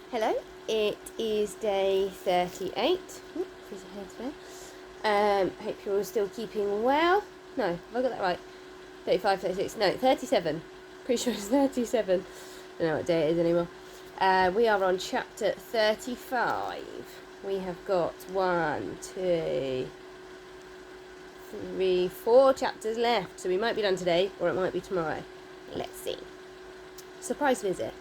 Hello, it is day 38. Hope you're all still keeping well. No, have I got that right? 35, 36, no, 37. Pretty sure it's 37. I don't know what day it is anymore. We are on chapter 35. We have got 4 chapters left. So we might be done today, or it might be tomorrow. Let's see. Surprise visit.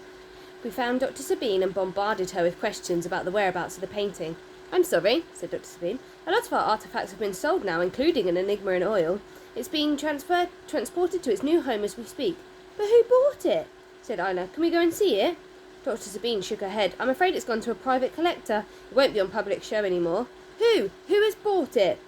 We found Dr. Sabine and bombarded her with questions about the whereabouts of the painting. "I'm sorry," said Dr. Sabine. "A lot of our artefacts have been sold now, including an Enigma in oil. It's being transported to its new home as we speak." "But who bought it?" said Isla. "Can we go and see it?" Dr. Sabine shook her head. "I'm afraid it's gone to a private collector. It won't be on public show anymore." Who has bought it?"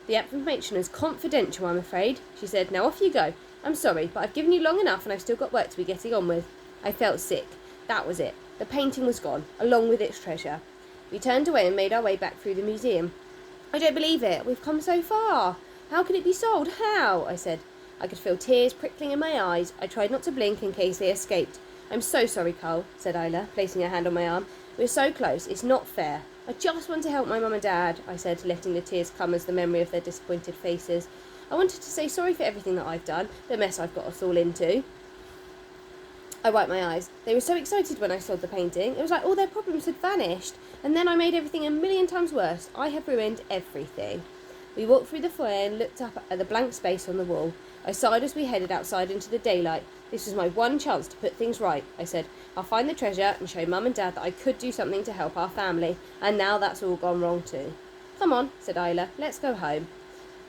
"The information is confidential, I'm afraid," she said. "Now off you go. I'm sorry, but I've given you long enough and I've still got work to be getting on with." I felt sick. That was it. The painting was gone, along with its treasure. We turned away and made our way back through the museum. "I don't believe it. We've come so far. How can it be sold? How?" I said. I could feel tears prickling in my eyes. I tried not to blink in case they escaped. "I'm so sorry, Carl," said Isla, placing her hand on my arm. "We're so close. It's not fair. I just want to help my mum and dad," I said, letting the tears come as the memory of their disappointed faces. I wanted to say sorry for everything that I've done, the mess I've got us all into. I wiped my eyes. They were so excited when I sold the painting. It was like all their problems had vanished. And then I made everything a million times worse. I have ruined everything. We walked through the foyer and looked up at the blank space on the wall. I sighed as we headed outside into the daylight. "This was my one chance to put things right," I said. "I'll find the treasure and show Mum and Dad that I could do something to help our family. And now that's all gone wrong too." "Come on," said Isla. "Let's go home."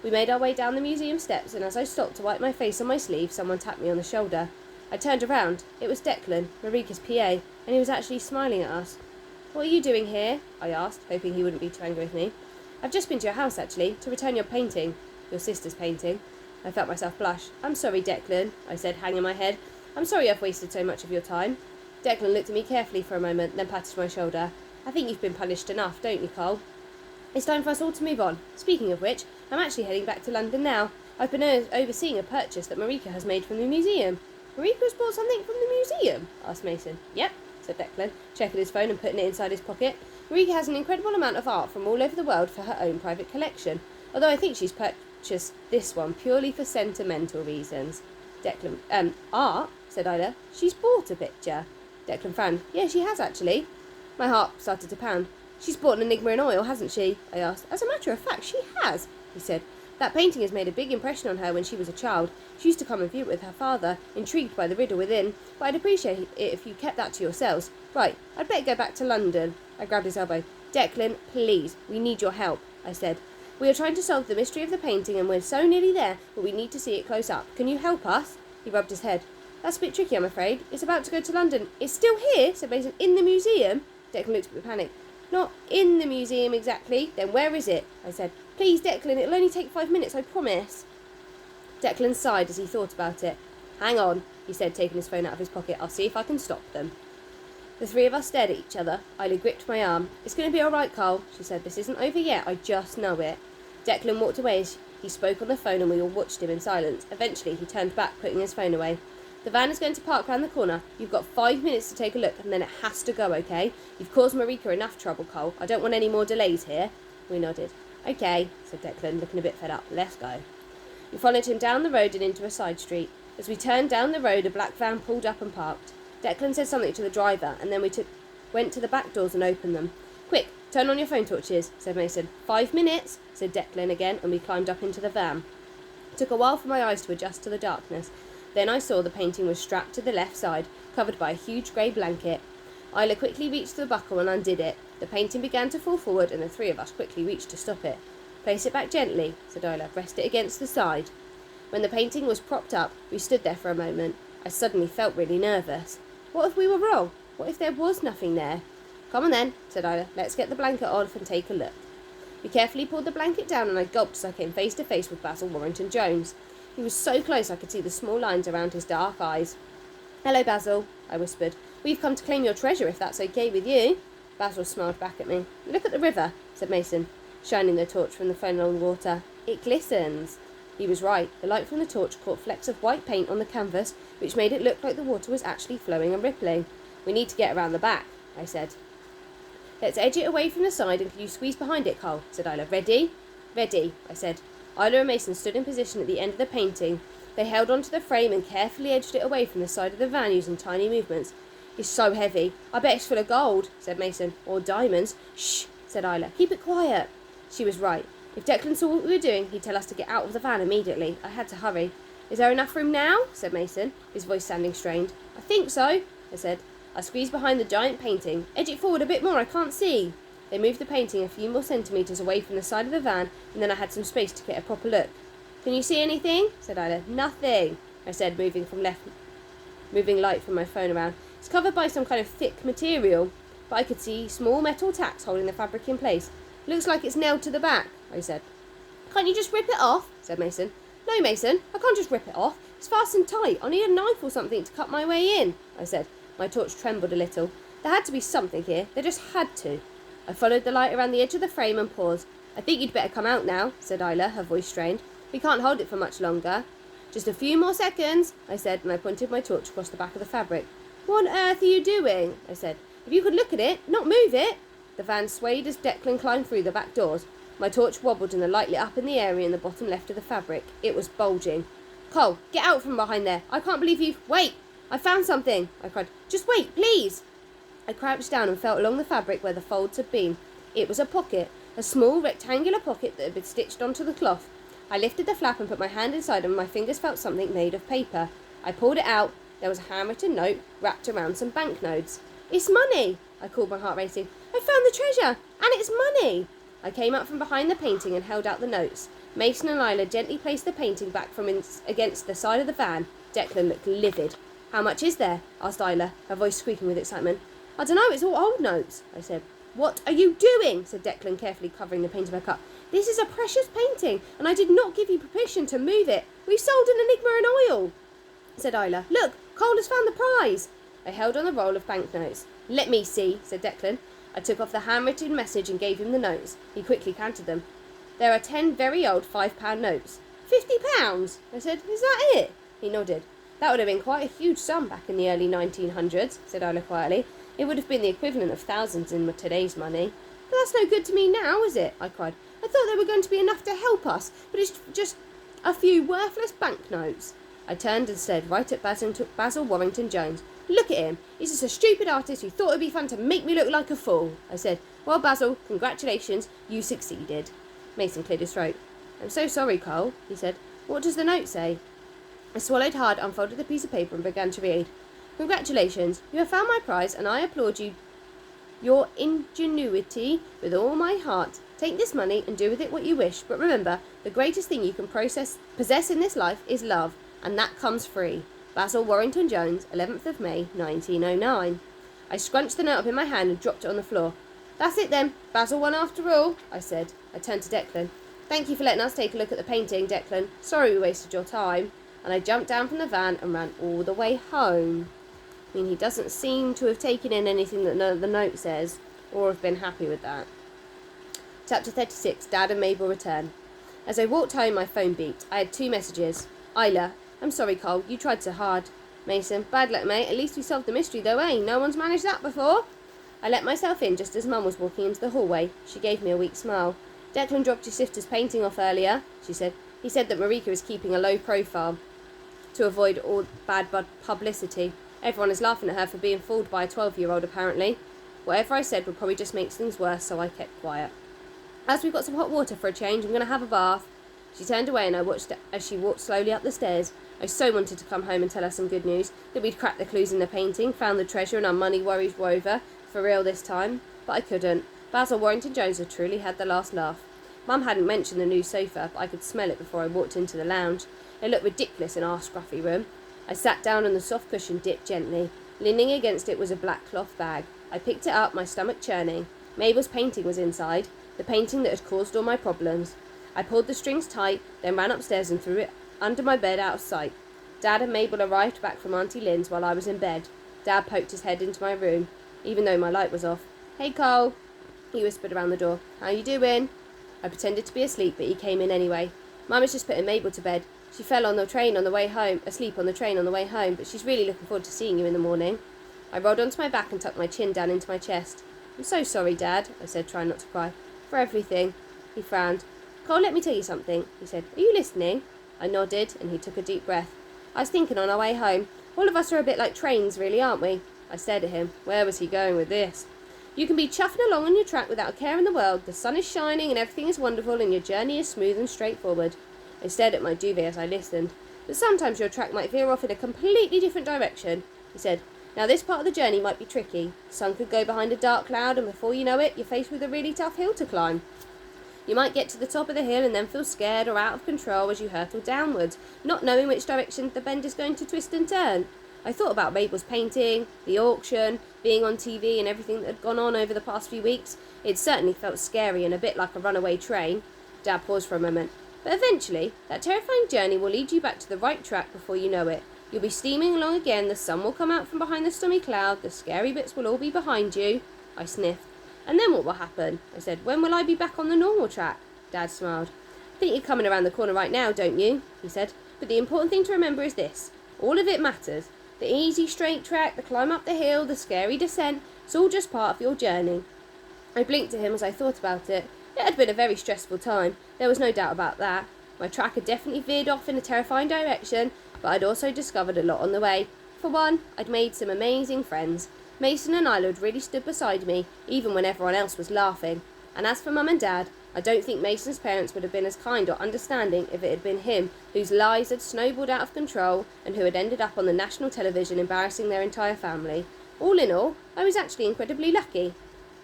We made our way down the museum steps, and as I stopped to wipe my face on my sleeve, someone tapped me on the shoulder. I turned around. It was Declan, Marika's PA, and he was actually smiling at us. "What are you doing here?" I asked, hoping he wouldn't be too angry with me. "I've just been to your house, actually, to return your painting. Your sister's painting." I felt myself blush. "I'm sorry, Declan," I said, hanging my head. "I'm sorry I've wasted so much of your time." Declan looked at me carefully for a moment, then patted my shoulder. "I think you've been punished enough, don't you, Cole? It's time for us all to move on. Speaking of which, I'm actually heading back to London now. I've been overseeing a purchase that Marika has made from the museum." "Marika's bought something from the museum?" asked Mason. "Yep," said Declan, checking his phone and putting it inside his pocket. "Marika has an incredible amount of art from all over the world for her own private collection, although I think she's purchased this one purely for sentimental reasons." Declan, art?" said Isla. "She's bought a picture." Declan frowned. "Yeah, she has actually." My heart started to pound. "She's bought an Enigma in oil, hasn't she?" I asked. "As a matter of fact, she has," he said. "That painting has made a big impression on her when she was a child. She used to come and view it with her father, intrigued by the riddle within, but I'd appreciate it if you kept that to yourselves. Right, I'd better go back to London." I grabbed his elbow. "Declan, please, we need your help," I said. "We are trying to solve the mystery of the painting and we're so nearly there, but we need to see it close up. Can you help us?" He rubbed his head. "That's a bit tricky, I'm afraid. It's about to go to London." "It's still here," said Mason. "In the museum?" Declan looked at me with panic. "Not in the museum exactly." "Then where is it?" I said. "Please, Declan, it'll only take 5 minutes, I promise." Declan sighed as he thought about it. "Hang on," he said, taking his phone out of his pocket. "I'll see if I can stop them." The three of us stared at each other. Isla gripped my arm. "It's going to be all right, Carl," she said. "This isn't over yet. I just know it." Declan walked away as he spoke on the phone and we all watched him in silence. Eventually, he turned back, putting his phone away. "The van is going to park round the corner. You've got 5 minutes to take a look, and then it has to go, okay? You've caused Marika enough trouble, Cole. I don't want any more delays here." We nodded. "Okay," said Declan, looking a bit fed up. "Let's go." We followed him down the road and into a side street. As we turned down the road, a black van pulled up and parked. Declan said something to the driver, and then we went to the back doors and opened them. "Quick, turn on your phone torches," said Mason. 5 minutes, said Declan again, and we climbed up into the van. It took a while for my eyes to adjust to the darkness. Then I saw the painting was strapped to the left side, covered by a huge grey blanket. Isla quickly reached the buckle and undid it. The painting began to fall forward, and the three of us quickly reached to stop it. "Place it back gently," said Isla. "Rest it against the side." When the painting was propped up, we stood there for a moment. I suddenly felt really nervous. What if we were wrong? What if there was nothing there? "Come on then," said Isla. "Let's get the blanket off and take a look." We carefully pulled the blanket down and I gulped as I came face to face with Basil Warrington Jones. He was so close I could see the small lines around his dark eyes. "Hello, Basil," I whispered. "We've come to claim your treasure, if that's okay with you." Basil smiled back at me. "Look at the river," said Mason, shining the torch from the phone along the water. "It glistens." He was right. The light from the torch caught flecks of white paint on the canvas, which made it look like the water was actually flowing and rippling. "We need to get around the back," I said. Let's edge it away from the side and can you squeeze behind it, Cole, said Isla. Ready? Ready, I said. Isla and Mason stood in position at the end of the painting. They held onto the frame and carefully edged it away from the side of the van using tiny movements. It's so heavy. I bet it's full of gold, said Mason. Or diamonds. Shh, said Isla. Keep it quiet. She was right. If Declan saw what we were doing, he'd tell us to get out of the van immediately. I had to hurry. Is there enough room now? Said Mason, his voice sounding strained. I think so, I said. I squeezed behind the giant painting. Edge it forward a bit more, I can't see. They moved the painting a few more centimetres away from the side of the van, and then I had some space to get a proper look. Can you see anything? Said Isla. Nothing, I said, moving light from my phone around. It's covered by some kind of thick material, but I could see small metal tacks holding the fabric in place. Looks like it's nailed to the back, I said. Can't you just rip it off? Said Mason. No, Mason, I can't just rip it off. It's fastened tight. I need a knife or something to cut my way in, I said. My torch trembled a little. There had to be something here. There just had to. I followed the light around the edge of the frame and paused. I think you'd better come out now, said Isla, her voice strained. We can't hold it for much longer. Just a few more seconds, I said, and I pointed my torch across the back of the fabric. What on earth are you doing? I said. If you could look at it, not move it. The van swayed as Declan climbed through the back doors. My torch wobbled and the light lit up in the area in the bottom left of the fabric. It was bulging. Cole, get out from behind there. I can't believe you... Wait! I found something, I cried. Just wait, please. I crouched down and felt along the fabric where the folds had been. It was a pocket, a small rectangular pocket that had been stitched onto the cloth. I lifted the flap and put my hand inside and my fingers felt something made of paper. I pulled it out. There was a handwritten note wrapped around some banknotes. It's money, I called, my heart racing. I found the treasure, and it's money. I came up from behind the painting and held out the notes. Mason and Isla gently placed the painting back from against the side of the van. Declan looked livid. How much is there? Asked Isla, her voice squeaking with excitement. I don't know, it's all old notes, I said. What are you doing? Said Declan, carefully covering the painting back up. This is a precious painting, and I did not give you permission to move it. We sold an enigma in oil, said Isla. Look, Cole has found the prize. I held on the roll of banknotes. Let me see, said Declan. I took off the handwritten message and gave him the notes. He quickly counted them. There are 10 very old £5 notes. £50? I said. Is that it? He nodded. That would have been quite a huge sum back in the early 1900s, said Isla quietly. It would have been the equivalent of thousands in today's money. But that's no good to me now, is it? I cried. I thought they were going to be enough to help us, but it's just a few worthless banknotes. I turned and stared right at Basil Warrington Jones. Look at him. He's just a stupid artist who thought it would be fun to make me look like a fool, I said. Well, Basil, congratulations. You succeeded. Mason cleared his throat. I'm so sorry, Cole, he said. What does the note say? I swallowed hard, unfolded the piece of paper and began to read. Congratulations. You have found my prize and I applaud your ingenuity with all my heart. Take this money and do with it what you wish, but remember, the greatest thing you can possess in this life is love, and that comes free. Basil Warrington Jones, 11th of May, 1909. I scrunched the note up in my hand and dropped it on the floor. That's it then. Basil won after all, I said. I turned to Declan. Thank you for letting us take a look at the painting, Declan. Sorry we wasted your time. And I jumped down from the van and ran all the way home. I mean, he doesn't seem to have taken in anything that the note says, or have been happy with that. Chapter 36, Dad and Mabel return. As I walked home, my phone beeped. I had 2 messages. Isla, I'm sorry, Cole, you tried so hard. Mason, bad luck, mate. At least we solved the mystery, though, eh? No one's managed that before. I let myself in just as Mum was walking into the hallway. She gave me a weak smile. Declan dropped his sister's painting off earlier, she said. He said that Marika is keeping a low profile to avoid all bad publicity. Everyone is laughing at her for being fooled by a 12-year-old, apparently. Whatever I said would probably just make things worse, so I kept quiet. As we got some hot water for a change, I'm going to have a bath. She turned away and I watched as she walked slowly up the stairs. I so wanted to come home and tell her some good news, that we'd cracked the clues in the painting, found the treasure and our money worries were over, for real this time. But I couldn't. Basil Warrington Jones had truly had the last laugh. Mum hadn't mentioned the new sofa, but I could smell it before I walked into the lounge. It looked ridiculous in our scruffy room. I sat down on the soft cushion, dipped gently. Leaning against it was a black cloth bag. I picked it up, my stomach churning. Mabel's painting was inside, the painting that had caused all my problems. I pulled the strings tight, then ran upstairs and threw it under my bed out of sight. Dad and Mabel arrived back from Auntie Lynn's while I was in bed. Dad poked his head into my room, even though my light was off. Hey, Cole, he whispered around the door. How you doing? I pretended to be asleep, but he came in anyway. Mum is just putting Mabel to bed. She fell on the train on the way home, asleep on the train on the way home, but she's really looking forward to seeing you in the morning. I rolled onto my back and tucked my chin down into my chest. I'm so sorry, Dad, I said, trying not to cry. For everything. He frowned. Cole, let me tell you something, he said. Are you listening? I nodded, and he took a deep breath. I was thinking on our way home. All of us are a bit like trains, really, aren't we? I stared at him. Where was he going with this? You can be chuffing along on your track without a care in the world. The sun is shining and everything is wonderful and your journey is smooth and straightforward. I stared at my duvet as I listened. But sometimes your track might veer off in a completely different direction, he said. Now this part of the journey might be tricky. The sun could go behind a dark cloud and before you know it, you're faced with a really tough hill to climb. You might get to the top of the hill and then feel scared or out of control as you hurtle downwards, not knowing which direction the bend is going to twist and turn. I thought about Mabel's painting, the auction, being on TV and everything that had gone on over the past few weeks. It certainly felt scary and a bit like a runaway train. Dad paused for a moment. But eventually, that terrifying journey will lead you back to the right track before you know it. You'll be steaming along again, the sun will come out from behind the stormy cloud, the scary bits will all be behind you. I sniffed. And then what will happen? I said. When will I be back on the normal track? Dad smiled. I think you're coming around the corner right now, don't you? He said. But the important thing to remember is this. All of it matters. The easy straight track, the climb up the hill, the scary descent, it's all just part of your journey. I blinked at him as I thought about it. It had been a very stressful time. There was no doubt about that. My track had definitely veered off in a terrifying direction, but I'd also discovered a lot on the way. For one, I'd made some amazing friends. Mason and Isla had really stood beside me, even when everyone else was laughing. And as for Mum and Dad, I don't think Mason's parents would have been as kind or understanding if it had been him whose lies had snowballed out of control and who had ended up on the national television embarrassing their entire family. All in all, I was actually incredibly lucky.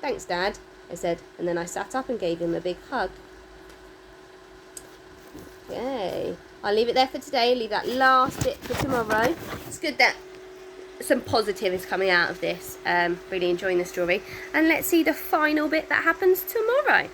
Thanks, Dad, I said, and then I sat up and gave him a big hug. Okay, I'll leave it there for today, leave that last bit for tomorrow. It's good that some positive is coming out of this. Really enjoying the story. And let's see the final bit that happens tomorrow.